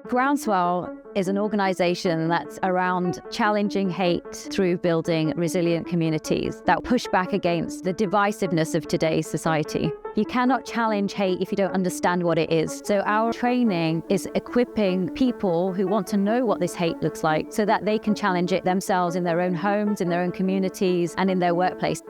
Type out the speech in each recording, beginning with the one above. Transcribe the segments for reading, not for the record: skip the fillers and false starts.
Groundswell is an organisation that's around challenging hate through building resilient communities that push back against the divisiveness of today's society. You cannot challenge hate if you don't understand what it is. So our training is equipping people who want to know what this hate looks like so that they can challenge it themselves in their own homes, in their own communities, and in their workplace.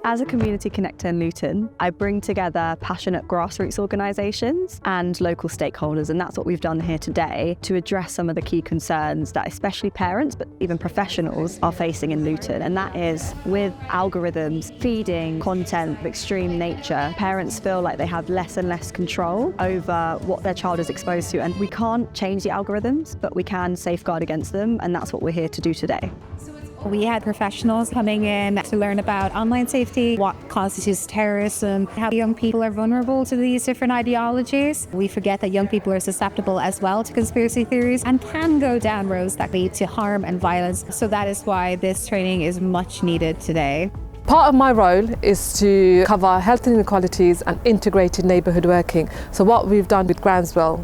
As a community connector in Luton, I bring together passionate grassroots organisations and local stakeholders, and that's what we've done here today to address some of the key concerns that especially parents, but even professionals, are facing in Luton. And that is with algorithms feeding content of extreme nature, parents feel like they have less and less control over what their child is exposed to. And we can't change the algorithms, but we can safeguard against them, and that's what we're here to do today. We had professionals coming in to learn about online safety, what constitutes terrorism, how young people are vulnerable to these different ideologies. We forget that young people are susceptible as well to conspiracy theories and can go down roads that lead to harm and violence. So that is why this training is much needed today. Part of my role is to cover health inequalities and integrated neighbourhood working. So what we've done with Groundswell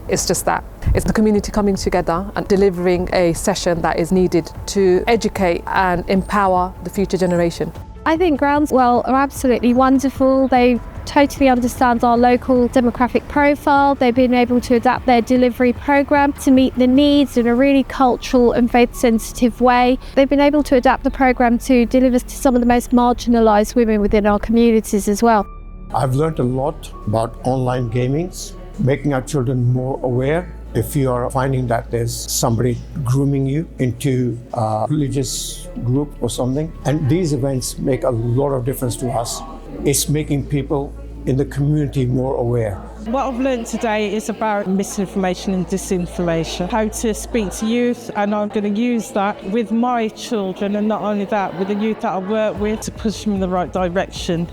is just that. It's the community coming together and delivering a session that is needed to educate and empower the future generation. I think Groundswell are absolutely wonderful. They totally understand our local demographic profile. They've been able to adapt their delivery programme to meet the needs in a really cultural and faith sensitive way. They've been able to adapt the programme to deliver to some of the most marginalised women within our communities as well. I've learned a lot about online gamings, making our children more aware. If you are finding that there's somebody grooming you into a religious group or something, and these events make a lot of difference to us. It's making people in the community more aware. What I've learned today is about misinformation and disinformation, how to speak to youth, and I'm going to use that with my children, and not only that, with the youth that I work with, to push them in the right direction.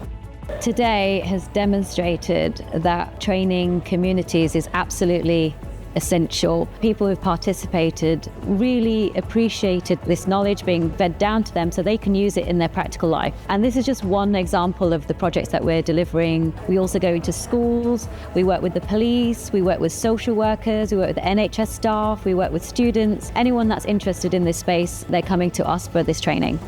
Today has demonstrated that training communities is absolutely essential. People who've participated really appreciated this knowledge being fed down to them so they can use it in their practical life. And this is just one example of the projects that we're delivering. We also go into schools, we work with the police, we work with social workers, we work with the NHS staff, we work with students. Anyone that's interested in this space, they're coming to us for this training.